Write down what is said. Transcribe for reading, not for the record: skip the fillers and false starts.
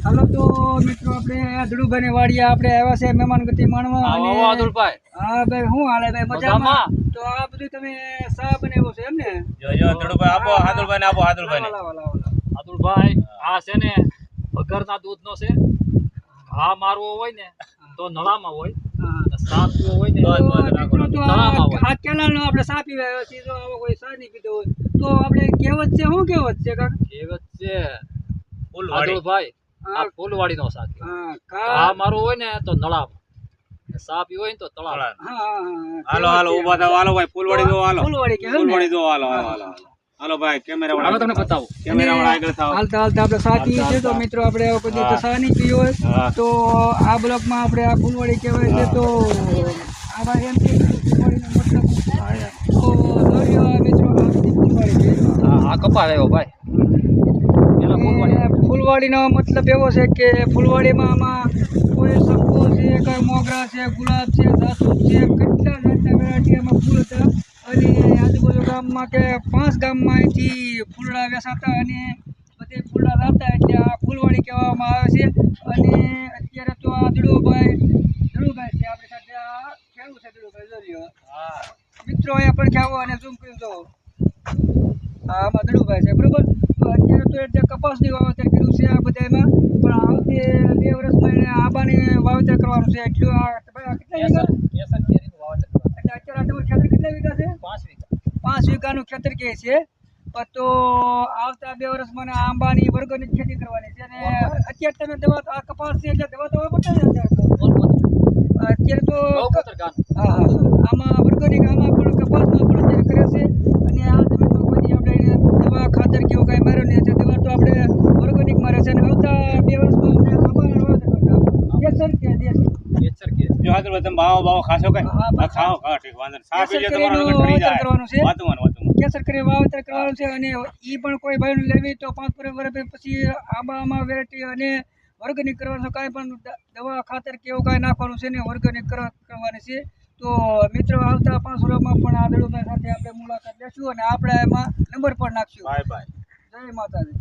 હાલો તો મિત્રો આપણે ધડુભાઈ ની વાડીએ આપણે આવ્યા છે મહેમાન ગતિ માણવા અને આદુલભાઈ હા ભાઈ શું હાલે ભાઈ મજામાં તો આ બધું તમે સા બનાવ્યો છે એમ ને જો ધડુભાઈ આપો આદુલભાઈ ને આપો આદુલભાઈ આ છે ને વગરના દૂધ નો છે ઘા મારવો હોય ને તો નળામાં હોય સાપ પીવો હોય ને આ કેનાલ નો આપણે સા પીવા આવ્યા છીએ જો આવો કોઈ સા નહીં પીધો હોય તો આપણે કહેવત છે શું કહેવત છે કાકા કહેવત છે આદુલભાઈ આ ફૂલવાડી નો સાપ ઘા મારવો હોય ને તો નળામાં સાપ પીવો હોય ને તો તળાવ હાલો ઉભા થાવ હાલો ભાઈ ફૂલવાડી દો હાલો ફૂલવાડી દો હાલો ભાઈ કેમેરા વાળા તમને બતાવો કેમેરા વાળા આગળ થાવ હાલતા આપણે સા પીએ છીએ તો મિત્રો આપણે કોઈ સા નહીં પીવો હોય તો આ બ્લોકમાં આપણે આ ફૂલવાડી કહેવાય છે તો આ ભાઈ એમ કે ફૂલવાડીનો મતલબ તો મિત્રો આ બધી ફૂલવાડી છે આ કપા આવ્યો ભાઈ ફૂલવાડીનો મતલબ એવો છે કે ફૂલવાડીમાં આમાં કોઈ શંકો છે કોઈ મોગરા છે ગુલાબ છે જાસૂદ છે કેટલા જાતના વેરાયટી આમાં ફૂલ હતા અને આજુબાજુ ગામમાં કે 5 ગામમાં અહીંથી ફૂલડા વેચાતા અને બધે ફૂલડા લાવતા એટલે આ ફૂલવાડી કહેવામાં આવે છે અને અત્યારે તો આ ધડુભાઈ છે આપણી સાથે આ ખેડૂત છે ધડુભાઈ જોઈ મિત્રો અહીંયા પણ ખાવો અને ઝૂમ કરી જો આમાં ધડુભાઈ છે બરોબર તો અત્યારે તો એટલે કપાસની વાવેતર કર્યું છે આ બધામાં પણ આવતે 2 વર્ષમાં એને આંબાની વાવેતર કરવાનું છે એટલું આ કેટલા વીઘા કેસર કેરીનું વાવેતર એટલે અત્યારે આટલું ખેતર કેટલા વીઘા છે 5 વીઘા 5 વીઘાનું ખેતર કહે છે તો આવતા 2 વર્ષમાં આંબાની વર્ગોની ખેતી કરવાની છે અને અત્યારે તમે દવા આ કપાસ છે એટલે દવા તો બતાવી અત્યારે તો હા આમાં વર્ગોની આમાં પણ કપાસમાં પણ અત્યારે કરે છે અને આ જમીનમાં કોઈ આપણે દવા ખાતર કેવું કાંઈ માર્યો નહીં છે દવા તો આપણે ઓર્ગેનિક મારે છે અને આવતા 2 વર્ષમાં અમને આંબાના વાવેતર કરતા કેસર કે દેશી કેસર કે જો આદુલભાઈ તમે બાવો ખાશો કે ખાઓ ખાઓ વાંધો સાપ એટલે તમારો કરી જાય કરવાનું છે વાતમાં કેસર કરી વાવેતર કરવાનું છે અને ઈ પણ કોઈ ભાઈને લેવી તો 5 વર્ષ પછી આંબામાં વેરાયટી અને ઓર્ગેનિક કરવાનું છે કાંઈ પણ દવા ખાતર કેવું કાંઈ નાખવાનું છે ને ઓર્ગેનિક કરવાની છે તો મિત્રો આવતા 5 વર્ષમાં પણ આ ધડુભાઈ સાથે આપણે મુલાકાત લેશું અને આપણે એમાં નંબર પણ નાખશું બાય બાય જય માતાજી.